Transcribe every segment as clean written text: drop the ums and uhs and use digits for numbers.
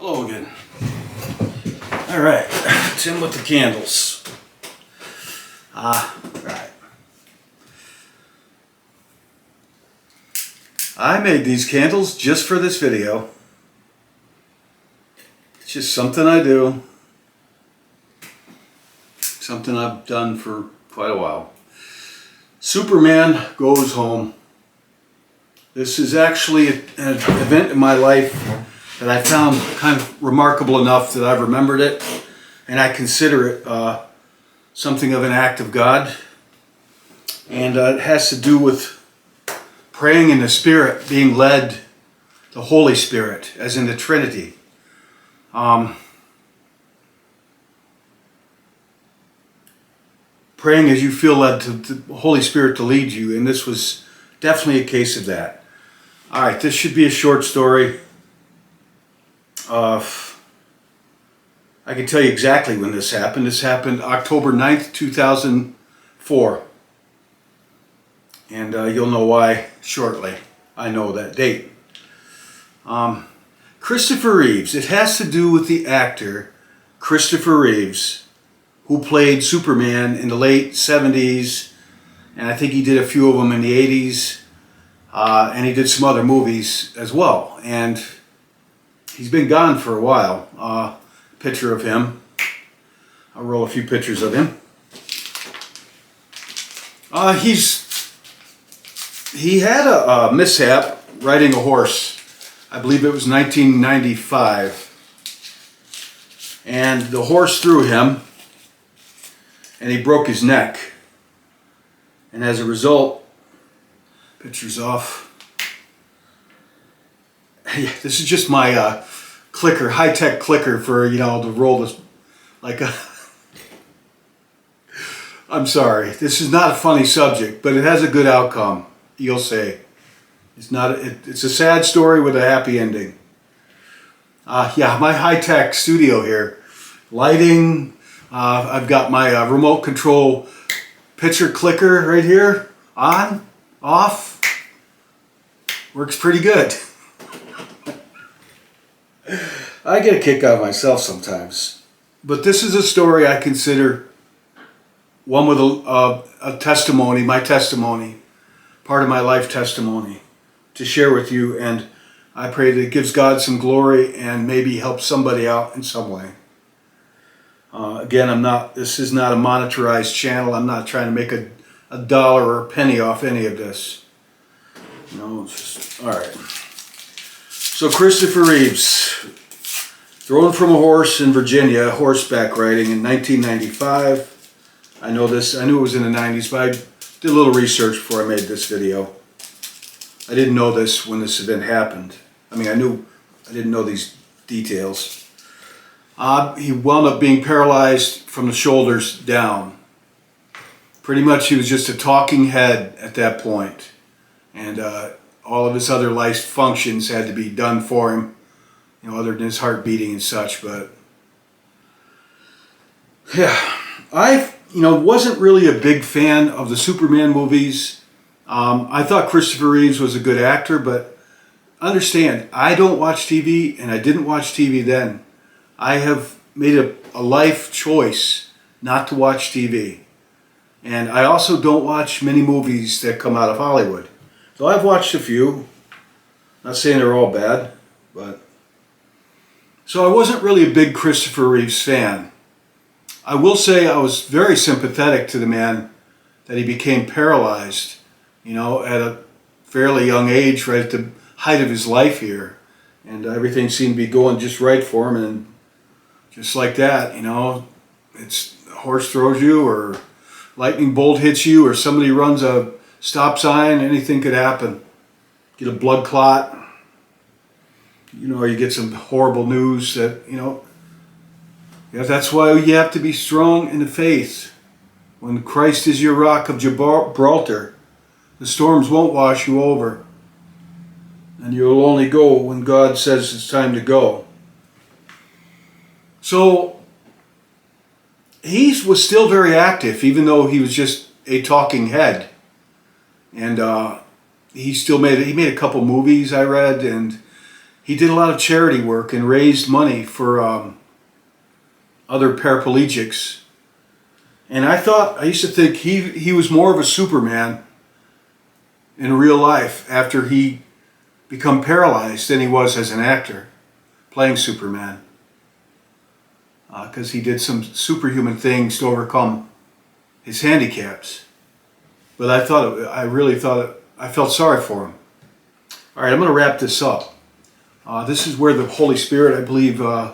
Hello again. All right, Tim with the candles. Right. I made these candles just for this video. It's just something I do. Something I've done for quite a while. Superman goes home. This is actually an event in my life that I found kind of remarkable enough that I've remembered it, and I consider it something of an act of God. And it has to do with praying in the Spirit, being led, the Holy Spirit, as in the Trinity. Praying as you feel led to the Holy Spirit to lead you, and this was definitely a case of that. All right, this should be a short story. I can tell you exactly when this happened. This happened October 9th, 2004. And you'll know why shortly. I know that date. Christopher Reeves. It has to do with the actor Christopher Reeves, who played Superman in the late 70s. And I think he did a few of them in the 80s. And he did some other movies as well. And he's been gone for a while. Picture of him. I'll roll a few pictures of him. He had a mishap riding a horse. I believe it was 1995. And the horse threw him. And he broke his neck. And as a result, pictures off. This is just my clicker, high-tech clicker for, to roll this like a... I'm sorry, this is not a funny subject, but it has a good outcome, you'll say. It's a sad story with a happy ending. Yeah, my high-tech studio here. Lighting, I've got my remote control picture clicker right here, on, off. Works pretty good. I get a kick out of myself sometimes. But this is a story I consider one with a testimony, my testimony, part of my life testimony to share with you. And I pray that it gives God some glory and maybe helps somebody out in some way. Again, this is not a monetized channel. I'm not trying to make a dollar or a penny off any of this. It's just, all right. So Christopher Reeves, thrown from a horse in Virginia, horseback riding in 1995. I know this, I knew it was in the 90s, but I did a little research before I made this video. I didn't know this when this event happened. I didn't know these details. He wound up being paralyzed from the shoulders down. Pretty much he was just a talking head at that point. And all of his other life functions had to be done for him, other than his heart beating and such. But yeah, I wasn't really a big fan of the Superman movies. I thought Christopher Reeves was a good actor, but understand, I don't watch TV, and I didn't watch TV then. I have made a life choice not to watch TV. And I also don't watch many movies that come out of Hollywood. So I've watched a few. Not saying they're all bad, but... So I wasn't really a big Christopher Reeves fan. I will say I was very sympathetic to the man that he became paralyzed, at a fairly young age, right at the height of his life here. And everything seemed to be going just right for him, and just like that, it's a horse throws you, or lightning bolt hits you, or somebody runs a stop sign, anything could happen. Get a blood clot, or you get some horrible news that, that's why you have to be strong in the faith. When Christ is your rock of Gibraltar, the storms won't wash you over. And you'll only go when God says it's time to go. So, he was still very active, even though he was just a talking head. And he made a couple movies I read, and he did a lot of charity work and raised money for other paraplegics. And I used to think he was more of a Superman in real life after he become paralyzed than he was as an actor playing Superman. Because he did some superhuman things to overcome his handicaps. But I felt sorry for him. All right, I'm going to wrap this up. This is where the Holy Spirit, I believe, for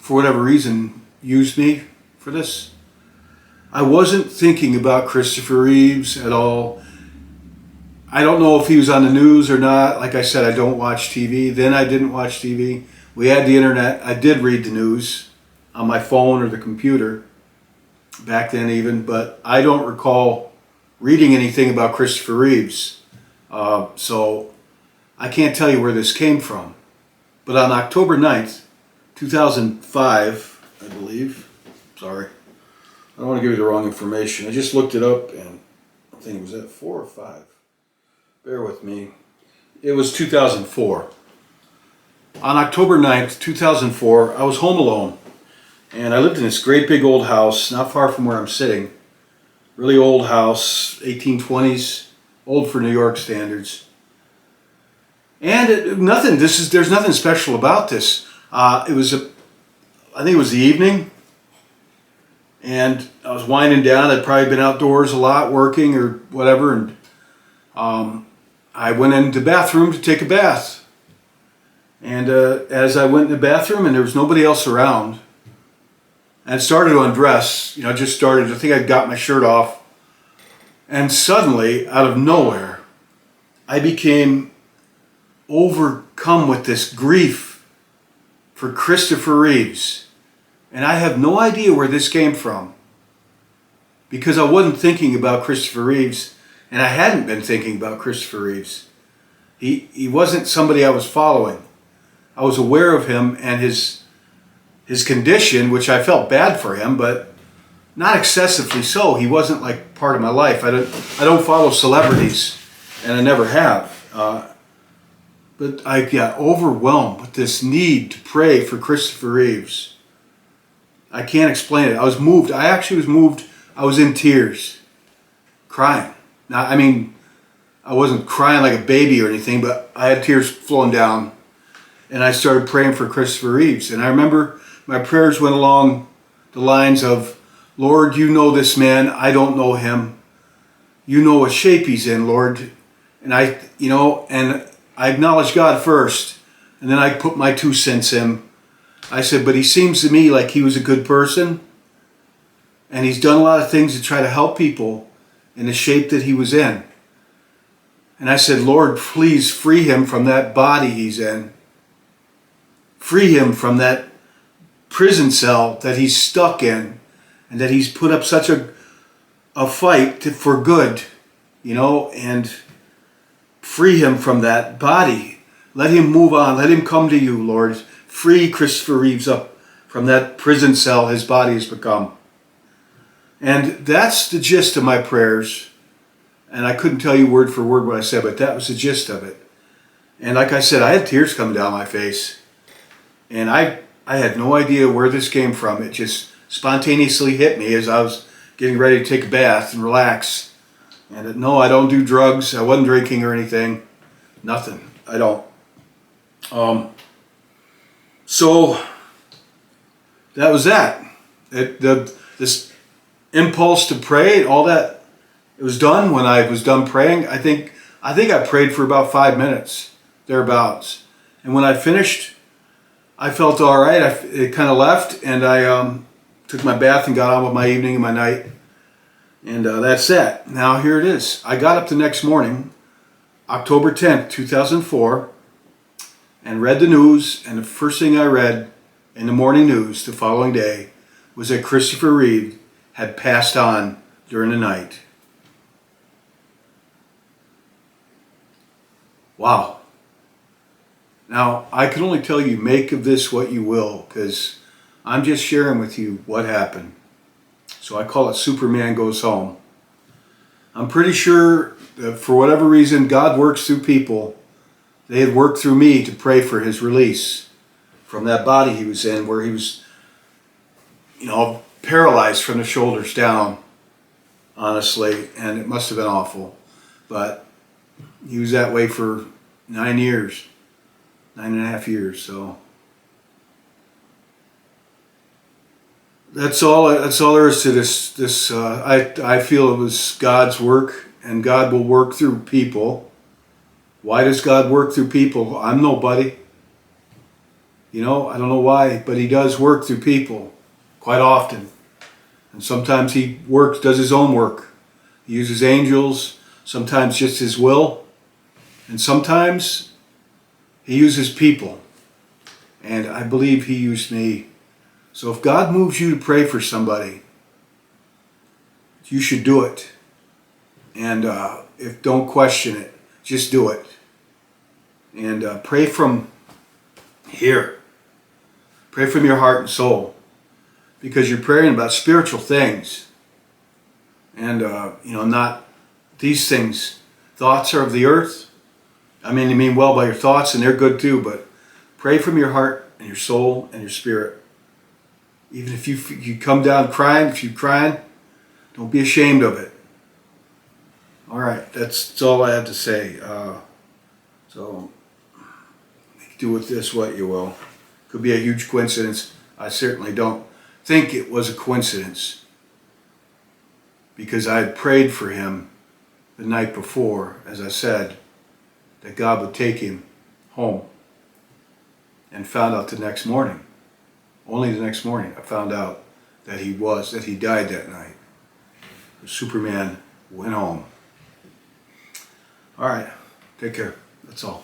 whatever reason, used me for this. I wasn't thinking about Christopher Reeves at all. I don't know if he was on the news or not. Like I said, I don't watch TV. Then I didn't watch TV. We had the internet. I did read the news on my phone or the computer back then even, but I don't recall reading anything about Christopher Reeves. So I can't tell you where this came from. But on October 9th, 2005, I believe, sorry, I don't want to give you the wrong information. I just looked it up and I think it was at 4 or 5. Bear with me. It was 2004. On October 9th, 2004, I was home alone. And I lived in this great big old house, not far from where I'm sitting. Really old house, 1820s, old for New York standards. And there's nothing special about this. I think it was the evening. And I was winding down. I'd probably been outdoors a lot working or whatever. And I went into the bathroom to take a bath. And as I went in the bathroom and there was nobody else around, and started to undress, I think I got my shirt off. And suddenly, out of nowhere, I became overcome with this grief for Christopher Reeves. And I have no idea where this came from. Because I wasn't thinking about Christopher Reeves, and I hadn't been thinking about Christopher Reeves. He wasn't somebody I was following. I was aware of him and his condition, which I felt bad for him, but not excessively so. He wasn't like part of my life. I don't follow celebrities, and I never have. But I got overwhelmed with this need to pray for Christopher Reeves. I can't explain it. I was moved. I actually was moved. I was in tears, crying. Now, I wasn't crying like a baby or anything, but I had tears flowing down, and I started praying for Christopher Reeves. And I remember my prayers went along the lines of, Lord, you know this man. I don't know him. You know what shape he's in, Lord. And I acknowledge God first, and then I put my 2 cents in. I said, but he seems to me like he was a good person, and he's done a lot of things to try to help people in the shape that he was in. And I said, Lord, please free him from that body he's in. Free him from that prison cell that he's stuck in, and that he's put up such a fight for good, and free him from that body. Let him move on. Let him come to you, Lord. Free Christopher Reeves up from that prison cell his body has become. And that's the gist of my prayers. And I couldn't tell you word for word what I said, but that was the gist of it. And like I said, I had tears coming down my face. And I had no idea where this came from. It just spontaneously hit me as I was getting ready to take a bath and relax. And no, I don't do drugs. I wasn't drinking or anything. Nothing. I don't. So that was that. This impulse to pray, all that, it was done when I was done praying. I think I prayed for about 5 minutes, thereabouts. And when I finished, I felt all right. It kind of left, and I took my bath and got on with my evening and my night. And that's that. Now here it is. I got up the next morning, October 10th, 2004, and read the news. And the first thing I read in the morning news the following day was that Christopher Reeve had passed on during the night. Wow. Now, I can only tell you, make of this what you will, because I'm just sharing with you what happened. So I call it Superman Goes Home. I'm pretty sure that for whatever reason, God works through people They had worked through me to pray for his release from that body he was in, where he was, paralyzed from the shoulders down, honestly, and it must have been awful. But he was that way for 9 years, 9.5 years, so. That's all there is to this. I feel it was God's work, and God will work through people. Why does God work through people? I'm nobody. I don't know why, but he does work through people quite often. And sometimes he does his own work. He uses angels, sometimes just his will, and sometimes he uses people. And I believe he used me. So if God moves you to pray for somebody, you should do it. And if don't question it, just do it. And pray from here. Pray from your heart and soul. Because you're praying about spiritual things. And, not these things. Thoughts are of the earth. You mean well by your thoughts, and they're good too, but pray from your heart and your soul and your spirit. Even if you come down crying, if you're crying, don't be ashamed of it. All right, that's all I have to say. So do with this what you will. Could be a huge coincidence. I certainly don't think it was a coincidence, because I had prayed for him the night before, as I said, that God would take him home, and found out the next morning. Only the next morning I found out that he died that night. Superman went home. All right, take care. That's all.